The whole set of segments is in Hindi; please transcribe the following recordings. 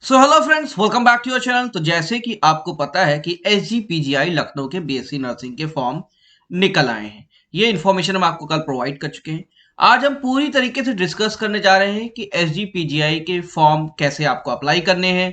So hello friends, welcome back to your channel. तो जैसे कि आपको पता है कि एसजीपीजीआई लखनऊ के बीएससी नर्सिंग के फॉर्म निकल आए हैं। ये इन्फॉर्मेशन हम आपको कल प्रोवाइड कर चुके हैं। आज हम पूरी तरीके से डिस्कस करने जा रहे हैं कि एसजीपीजीआई के फॉर्म कैसे आपको अप्लाई करने हैं,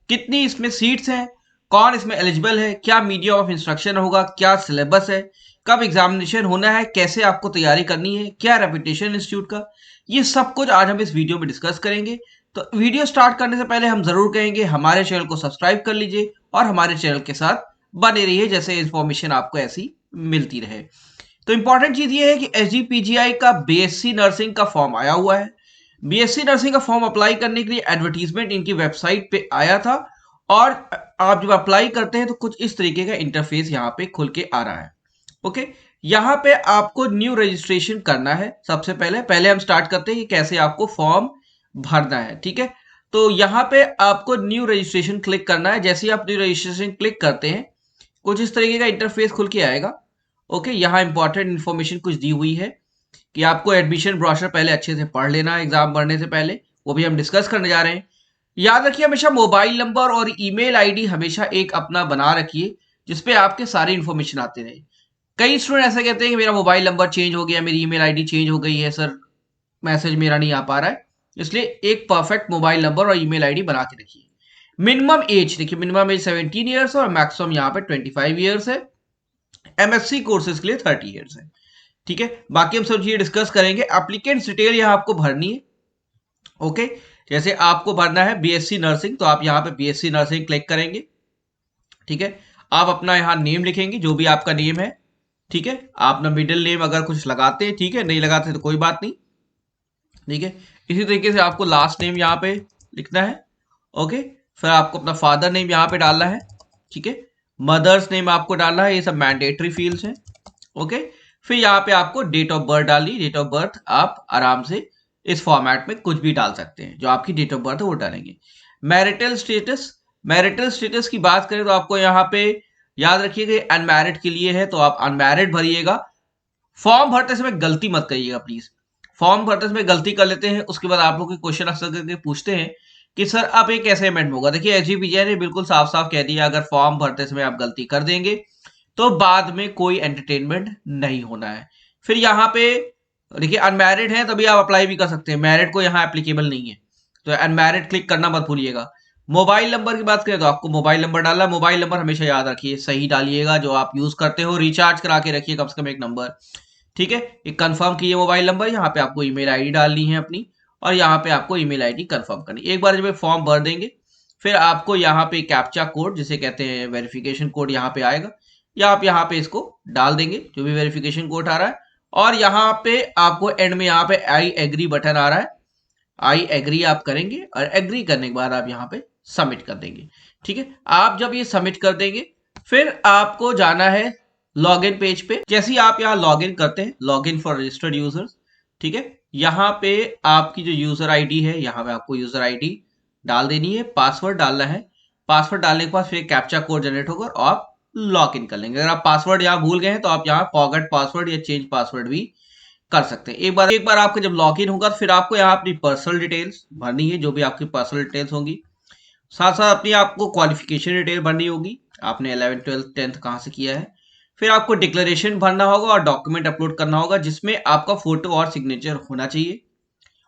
कितनी इसमें सीट्स हैं, कौन इसमें एलिजिबल है, क्या मीडियम ऑफ इंस्ट्रक्शन होगा, क्या सिलेबस है, कब एग्जामिनेशन होना है, कैसे आपको तैयारी करनी है, क्या रेपुटेशन इंस्टीट्यूट का, ये सब कुछ आज हम इस वीडियो में डिस्कस करेंगे। तो वीडियो स्टार्ट करने से पहले हम जरूर कहेंगे हमारे चैनल को सब्सक्राइब कर लीजिए और हमारे चैनल के साथ बने रहिए, जैसे इंफॉर्मेशन आपको ऐसी मिलती रहे। तो इंपॉर्टेंट चीज ये है कि एसजीपीजीआई का बीएससी नर्सिंग का फॉर्म आया हुआ है। बीएससी नर्सिंग का फॉर्म अप्लाई करने के लिए एडवर्टीजमेंट इनकी वेबसाइट पे आया था और आप जब अप्लाई करते हैं तो कुछ इस तरीके का इंटरफेस यहाँ पे खुल के आ रहा है। ओके, यहाँ पे आपको न्यू रजिस्ट्रेशन करना है। सबसे पहले हम स्टार्ट करते हैं कि कैसे आपको फॉर्म भरना है। ठीक है, तो यहाँ पे आपको न्यू रजिस्ट्रेशन क्लिक करना है। जैसे ही आप न्यू रजिस्ट्रेशन क्लिक करते हैं कुछ इस तरीके का इंटरफेस खुल के आएगा। ओके, यहाँ इंपॉर्टेंट इन्फॉर्मेशन कुछ दी हुई है कि आपको एडमिशन ब्रोशर पहले अच्छे से पढ़ लेना है एग्जाम भरने से पहले, वो भी हम डिस्कस करने जा रहे हैं। याद रखिए हमेशा मोबाइल नंबर और ईमेल आईडी हमेशा एक अपना बना रखिए जिसपे आपके सारी इन्फॉर्मेशन आते रहे। कई स्टूडेंट ऐसे कहते हैं कि मेरा मोबाइल नंबर चेंज हो गया, मेरी ईमेल आईडी चेंज हो गई है सर, मैसेज मेरा नहीं आ पा रहा है। इसलिए एक परफेक्ट मोबाइल नंबर और ईमेल आईडी बना के रखिए। मिनिमम एज देखिए, मिनिमम एज 17 ईयर्स और मैक्सिमम यहाँ पे 25 ईयर्स है। एमएससी कोर्सेज के लिए 30 ईयर्स है। ठीक है, बाकी हम सब चीजें डिस्कस करेंगे। एप्लीकेंट डिटेल यहाँ आपको भरनी है। ओके, जैसे आपको भरना है बीएससी नर्सिंग, तो आप यहाँ पे बीएससी नर्सिंग क्लिक करेंगे। ठीक है, आप अपना यहाँ नेम लिखेंगे जो भी आपका नेम है। ठीक है, आप अपना मिडिल नेम अगर कुछ लगाते हैं ठीक है, नहीं लगाते तो कोई बात नहीं। ठीक है, इसी तरीके से आपको लास्ट नेम यहाँ पे लिखना है। ओके, फिर आपको अपना फादर नेम यहाँ पे डालना है। ठीक है, मदर्स नेम आपको डालना है, ये सब मैंडेटरी फील्ड्स हैं। ओके, फिर यहाँ पे आपको डेट ऑफ बर्थ डालनी। डेट ऑफ बर्थ आप आराम से इस फॉर्मेट में कुछ भी डाल सकते हैं, जो आपकी डेट ऑफ बर्थ है वो डालेंगे। मैरिटल स्टेटस, मैरिटल स्टेटस की बात करें तो आपको यहाँ पे याद रखिएगा अनमैरिड के लिए है, तो आप अनमैरिड भरिएगा। फॉर्म भरते समय गलती मत करिएगा प्लीज। फॉर्म भरते समय गलती कर लेते हैं, उसके बाद आप लोग क्वेश्चन अक्सर करके पूछते हैं कि सर अब ये कैसे अमेंड होगा। देखिए एसजीपीजीआई ने बिल्कुल साफ साफ कह दिया, अगर फॉर्म भरते समय आप गलती कर देंगे तो बाद में कोई एंटरटेनमेंट नहीं होना है। फिर यहाँ पे देखिए अनमैरिड है तभी आप अप्लाई भी कर सकते हैं, मैरिड को यहाँ एप्लीकेबल नहीं है, तो अनमैरिड क्लिक करना मत भूलिएगा। मोबाइल नंबर की बात करें तो आपको मोबाइल नंबर डालना है। मोबाइल नंबर हमेशा याद रखिए सही डालिएगा, जो आप यूज करते हो। रिचार्ज करा के रखिए कम से कम एक नंबर। ठीक है, एक कंफर्म कीजिए मोबाइल नंबर। यहाँ पे आपको ईमेल आईडी डालनी है अपनी, और यहाँ पे आपको ईमेल आईडी कंफर्म करनी। एक बार जब ये फॉर्म भर देंगे फिर आपको यहाँ पे कैप्चा कोड जिसे कहते हैं वेरिफिकेशन कोड यहाँ पे आएगा, या आप यहाँ पे इसको डाल देंगे जो भी वेरिफिकेशन कोड आ रहा है। और यहाँ पे आपको एंड में यहाँ पे आई एग्री बटन आ रहा है, आई एग्री आप करेंगे और एग्री करने के बाद आप यहाँ पे सबमिट कर देंगे। ठीक है, आप जब ये सबमिट कर देंगे फिर आपको जाना है लॉगिन पेज पे। जैसे ही आप यहाँ लॉगिन करते हैं, लॉगिन फॉर रजिस्टर्ड यूजर्स, ठीक है, यहाँ पे आपकी जो यूजर आईडी है यहाँ पे आपको यूजर आईडी डाल देनी है, पासवर्ड डालना है। पासवर्ड डालने के बाद फिर कैप्चा कोड जनरेट होगा और आप लॉग इन कर लेंगे। अगर आप पासवर्ड यहाँ भूल गए हैं तो आप यहाँ फॉरगेट पासवर्ड या चेंज पासवर्ड भी कर सकते हैं। एक बार आपका जब लॉग इन होगा फिर आपको यहाँ अपनी पर्सनल डिटेल्स भरनी है, जो भी आपकी पर्सनल डिटेल्स होंगी। साथ साथ अपनी आपको क्वालिफिकेशन डिटेल भरनी होगी, आपने 11th 12th 10th कहाँ से किया है। फिर आपको डिक्लेरेशन भरना होगा और डॉक्यूमेंट अपलोड करना होगा जिसमें आपका फोटो और सिग्नेचर होना चाहिए।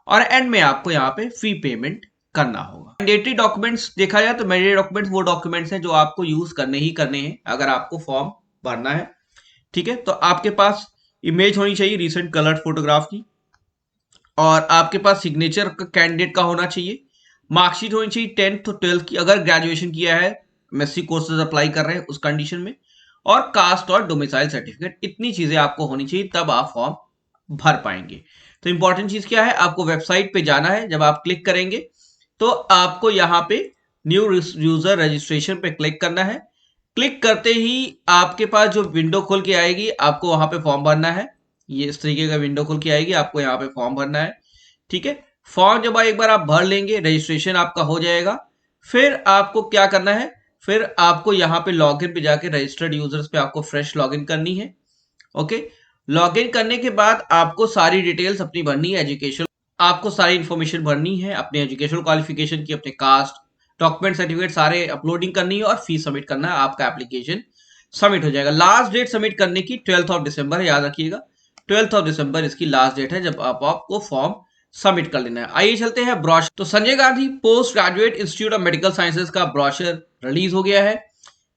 और एंड में आपको यहाँ पे फी पेमेंट करना होगा। मैंडेटरी डॉक्यूमेंट्स देखा जाए तो मैंडेटरी डॉक्यूमेंट्स वो डॉक्यूमेंट्स हैं जो आपको यूज करने ही करने हैं अगर आपको फॉर्म भरना है। ठीक है, तो आपके पास इमेज होनी चाहिए रिसेंट कलर्ड फोटोग्राफ की, और आपके पास सिग्नेचर कैंडिडेट का होना चाहिए। मार्कशीट होनी चाहिए 10th और 12th की, अगर ग्रेजुएशन किया है, एमएससी कोर्सेज अप्लाई कर रहे हैं उस कंडीशन में, और कास्ट और डोमिसाइल सर्टिफिकेट। इतनी चीजें आपको होनी चाहिए तब आप फॉर्म भर पाएंगे। तो इंपॉर्टेंट चीज क्या है, आपको वेबसाइट पे जाना है। जब आप क्लिक करेंगे तो आपको यहाँ पे न्यू यूजर रजिस्ट्रेशन पे क्लिक करना है। क्लिक करते ही आपके पास जो विंडो खुल के आएगी, आपको वहां पे फॉर्म भरना है। ये इस तरीके का विंडो खुल के आएगी, आपको यहाँ पे फॉर्म भरना है। ठीक है, फॉर्म जब एक बार आप भर लेंगे, रजिस्ट्रेशन आपका हो जाएगा। फिर आपको क्या करना है, फिर आपको यहाँ पे लॉगिन पे जाके रजिस्टर्ड यूजर्स पे आपको फ्रेश लॉगिन करनी है। ओके, लॉगिन करने के बाद आपको सारी डिटेल्स अपनी भरनी है। एजुकेशन, आपको सारी इंफॉर्मेशन भरनी है अपने एजुकेशनल क्वालिफिकेशन की, अपने कास्ट, डॉक्यूमेंट सर्टिफिकेट सारे अपलोडिंग करनी है और फीस सबमिट करना है, आपका एप्लीकेशन सबमिट हो जाएगा। लास्ट डेट सबमिट करने की 12 दिसंबर है, याद रखिएगा 12 दिसंबर इसकी लास्ट डेट है जब आपको फॉर्म सबमिट कर लेना है। आइए चलते हैं ब्रोशर। तो Sanjay Gandhi post graduate institute of medical sciences का ब्रोशर रिलीज हो गया है।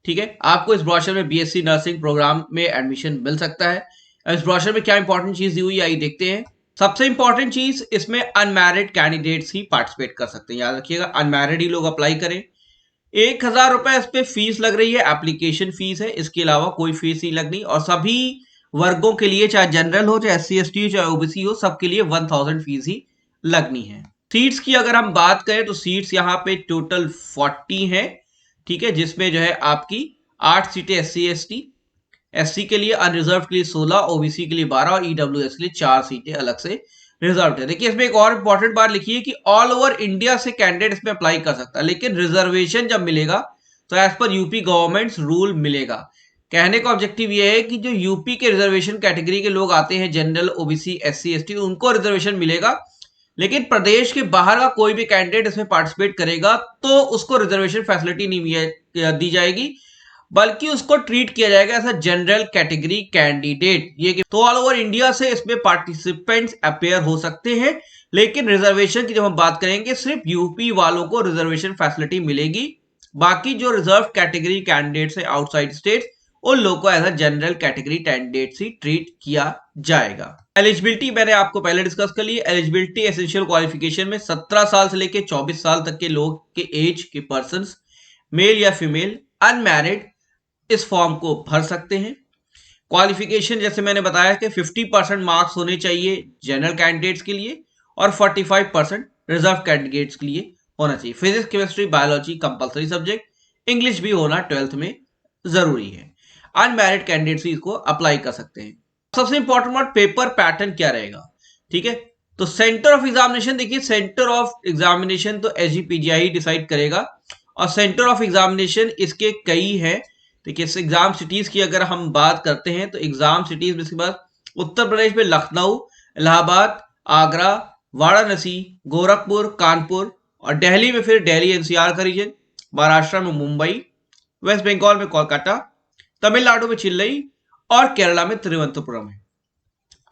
ठीक है, आपको इस ब्रोशर में बीएससी नर्सिंग प्रोग्राम में एडमिशन मिल सकता है। इस ब्रोशर में क्या इंपॉर्टेंट चीज दी हुई है आइए देखते हैं। सबसे इंपॉर्टेंट चीज, इसमें अनमैरिड कैंडिडेट्स ही पार्टिसिपेट कर सकते हैं, याद रखिएगा अनमैरिड ही लोग अप्लाई करें। 1000 रुपए इस पे फीस लग रही है, एप्लीकेशन फीस है, इसके अलावा कोई फीस नहीं लगनी। और सभी वर्गों के लिए, चाहे जनरल हो, चाहे SC ST हो, चाहे OBC हो, सबके लिए 1000 फीस ही लगनी है। सीट्स की अगर हम बात करें तो सीट्स यहाँ पे टोटल 40 है। ठीक है, जिसमें जो है आपकी 8 सीटें SC ST, SC के लिए अनरिजर्व के लिए 16, OBC के लिए 12 और EWS के लिए 4 सीटें अलग से रिजर्व है। देखिए इसमें एक और इंपॉर्टेंट बात लिखी है कि ऑल ओवर इंडिया से कैंडिडेट इसमें अप्लाई कर सकता है, लेकिन रिजर्वेशन जब मिलेगा तो as per UP government rule मिलेगा। कहने का ऑब्जेक्टिव ये है कि जो यूपी के रिजर्वेशन कैटेगरी के लोग आते हैं, जनरल, OBC, SC ST, उनको रिजर्वेशन मिलेगा, लेकिन प्रदेश के बाहर का कोई भी कैंडिडेट इसमें पार्टिसिपेट करेगा तो उसको रिजर्वेशन फैसिलिटी नहीं दी जाएगी, बल्कि उसको ट्रीट किया जाएगा as a general category candidate. ये तो ऑल ओवर इंडिया से इसमें पार्टिसिपेंट्स अपेयर हो सकते हैं, लेकिन रिजर्वेशन की जब हम बात करेंगे सिर्फ यूपी वालों को रिजर्वेशन फैसिलिटी मिलेगी। बाकी जो रिजर्व कैटेगरी कैंडिडेट्स है आउटसाइड स्टेट, उन लोगों को as a general category candidate ही ट्रीट किया जाएगा। एलिजिबिलिटी मैंने आपको पहले डिस्कस कर ली। एलिजिबिलिटी एसेंशियल क्वालिफिकेशन में 17 साल से लेकर 24 साल तक के लोग के एज के पर्सन, मेल या फीमेल, अनमैरिड इस फॉर्म को भर सकते हैं। क्वालिफिकेशन जैसे मैंने बताया कि 50% मार्क्स होने चाहिए जनरल कैंडिडेट्स के लिए और 45% रिजर्व कैंडिडेट्स के लिए होना चाहिए। Physics, chemistry, biology compulsory subject, English भी होना 12th में जरूरी है। अनमैरिड कैंडिडेट्स इसको अप्लाई कर सकते हैं। सबसे इंपॉर्टेंट बात, पेपर पैटर्न क्या रहेगा। ठीक है, तो सेंटर ऑफ एग्जामिनेशन, देखिए सेंटर ऑफ एग्जामिनेशन तो SGPGI डिसाइड करेगा और सेंटर ऑफ एग्जामिनेशन इसके कई हैं। देखिए इस एग्जाम सिटीज की अगर हम बात करते हैं तो एग्जाम सिटीज में इसके बाद उत्तर प्रदेश में लखनऊ, इलाहाबाद, आगरा, वाराणसी, गोरखपुर, कानपुर और दिल्ली में फिर दिल्ली NCR का रीजन, महाराष्ट्र में मुंबई, वेस्ट बंगाल में कोलकाता, तमिलनाडु में चेन्नई और केरला में तिरुवनंतपुरम है।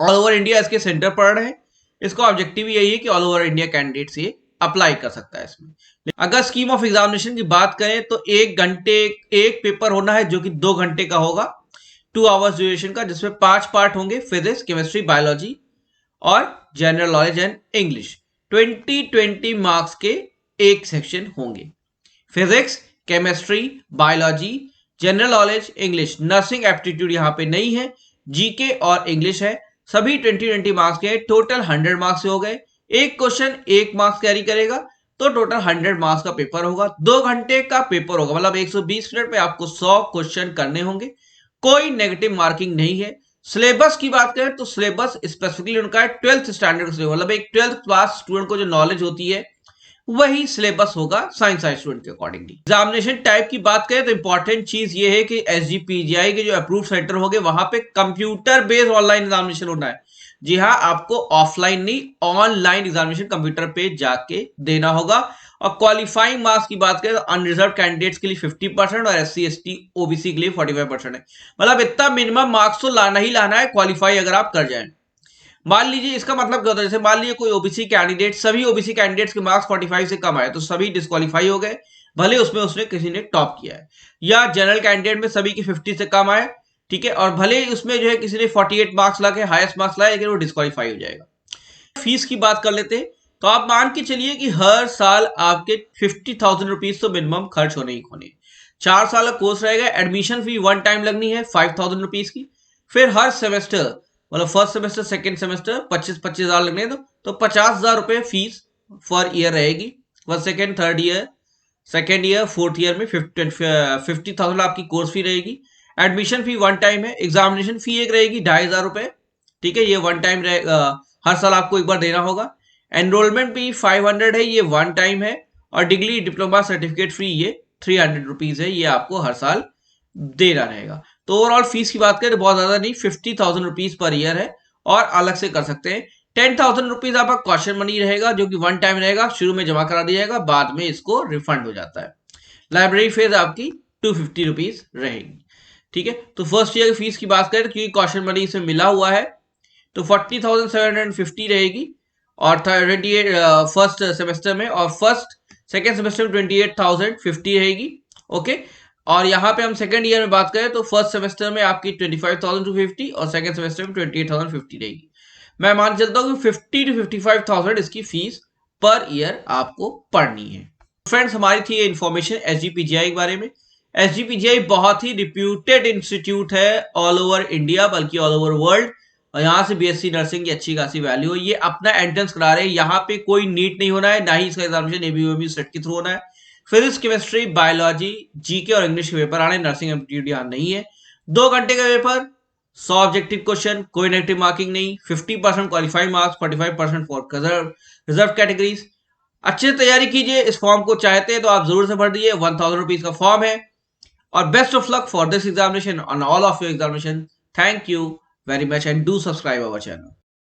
ऑल ओवर इंडिया इसके सेंटर पड़ रहे हैं। इसका ऑब्जेक्टिव यही है कि ऑल ओवर इंडिया कैंडिडेट्स ये अप्लाई कर सकता है इसमें। अगर स्कीम ऑफ एग्जामिनेशन की बात करें तो 1 घंटे एक पेपर होना है जो कि 2 घंटे का होगा, 2 आवर्स ड्यूरेशन का, जिसमें 5 पार्ट होंगे, फिजिक्स, केमिस्ट्री, बायोलॉजी और general knowledge and English. 20 marks के एक सेक्शन होंगे। Physics, chemistry, biology, general knowledge, English. Nursing aptitude यहाँ पे नहीं है, जीके और इंग्लिश है। सभी 20 मार्क्स के, टोटल 100 मार्क्स हो गए। एक क्वेश्चन 1 मार्क्स कैरी करेगा तो टोटल 100 मार्क्स का पेपर होगा। 2 घंटे का पेपर होगा, मतलब 120 मिनट में आपको 100 क्वेश्चन करने होंगे। कोई नेगेटिव मार्किंग नहीं है। सिलेबस की बात करें तो सिलेबस स्पेसिफिकली उनका है 12th स्टैंडर्ड का सिलेबस, मतलब एक 12th क्लास स्टूडेंट को जो नॉलेज होती है वही सिलेबस होगा साइंस स्टूडेंट के अकॉर्डिंगली। एग्जामिनेशन टाइप की बात करें तो इंपॉर्टेंट चीज ये है कि SGPGI के जो अप्रूव सेंटर होंगे वहां पे कंप्यूटर बेस्ड ऑनलाइन एग्जामिनेशन होना है। जी हाँ, आपको ऑफलाइन नहीं ऑनलाइन एग्जामिनेशन कंप्यूटर पे जाके देना होगा। और क्वालिफाइंग मार्क्स की बात करें तो अनरिजर्व कैंडिडेट्स के लिए 50% और SC ST OBC के लिए 45% है। मतलब इतना मिनिमम मार्क्स तो लाना ही लाना है क्वालिफाई अगर आप कर जाए। मान लीजिए इसका मतलब क्या होता है, जैसे मान लीजिए कोई OBC कैंडिडेट, सभी OBC कैंडिडेट्स के मार्क्स 45 से कम आए तो सभी डिस्क्वालीफाई हो गए, भले उसमें उसने किसी ने टॉप किया है। या जनरल कैंडिडेट में सभी की 50 से कम आए, ठीक है, और भले ही उसमें जो है किसी ने 48 मार्क्स ला के हाईएस्ट मार्क्स लाए, लेकिन वो डिस्क्वालीफाई हो जाएगा। फीस की बात कर लेते हैं तो आप मान के चलिए कि हर साल आपके 50,000 रुपीज तो मिनिमम खर्च होने ही होने। 4 साल का कोर्स रहेगा। एडमिशन फी 1 टाइम लगनी है 5,000 रुपीज की। फिर हर सेमेस्टर, मतलब फर्स्ट सेमेस्टर, सेकंड सेमेस्टर 25-25 हजार लगने तो 50,000 रुपए फीस फॉर ईयर रहेगी। First second third year, second year, fourth year में 50,000 आपकी कोर्स फी रहेगी। एडमिशन फी 1 टाइम है। एग्जामिनेशन फी एक रहेगी 2,500 रुपए, ठीक है, ये 1 टाइम हर साल आपको एक बार देना होगा। एनरोलमेंट फी 500 है, ये 1 टाइम है। और डिग्री डिप्लोमा सर्टिफिकेट फ्री ये 300 रुपीज है, ये आपको हर साल देना रहेगा। तो ओवरऑल फीस की बात करें तो बहुत ज्यादा नहीं, 50,000 रुपीज पर ईयर है और अलग से कर सकते हैं। ₹10,000 आपका कॉशन मनी रहेगा, जो कि वन टाइम रहेगा, शुरू में जमा करा दिया जाएगा, बाद में इसको रिफंड हो जाता है। लाइब्रेरी फीस आपकी ₹250 रहेगी। ठीक है, तो फर्स्ट ईयर की फीस की बात करें तो क्योंकि कॉशन मनी इसमें मिला हुआ है तो 40,750 रहेगी, और फर्स्ट सेमेस्टर में, और सेकेंड सेमेस्टर में 28,050 रहेगी। ओके, और यहाँ पे हम सेकेंड ईयर में बात करें तो फर्स्ट सेमेस्टर में आपकी 25,250 और सेकेंड सेमेस्टर में 28,050 रहेगी। मैं मान चलता हूँ कि 50 to 55,000 इसकी फीस पर ईयर आपको पढ़नी है। फ्रेंड्स, हमारी थी ये इन्फॉर्मेशन एसजीपीजीआई के बारे में। एसजीपीजीआई बहुत ही रिप्यूटेड इंस्टीट्यूट है ऑल ओवर इंडिया, बल्कि ऑल ओवर वर्ल्ड, और यहाँ से बीएससी नर्सिंग की अच्छी खासी वैल्यू है। ये अपना एंट्रेंस करा रहे हैं, यहाँ पे कोई नीट नहीं होना है, ना ही इसका एग्जामिनेशन एबीयूएमयू सेट के थ्रू होना है। फिजिक्स, केमिस्ट्री, बायोलॉजी, जीके और इंग्लिश के पेपर आने, नर्सिंग एप्टीट्यूड यहाँ नहीं है। 2 घंटे का पेपर, 100 ऑब्जेक्टिव क्वेश्चन, कोई नेगेटिव मार्किंग नहीं, 50% qualifying marks, 45% for reserve categories. अच्छे से तैयारी कीजिए, इस फॉर्म को चाहते हैं तो आप जरूर से भर दीजिए, ₹1,000 का फॉर्म है। और best of luck for this examination on all of your examination. Thank you very much and do subscribe our channel.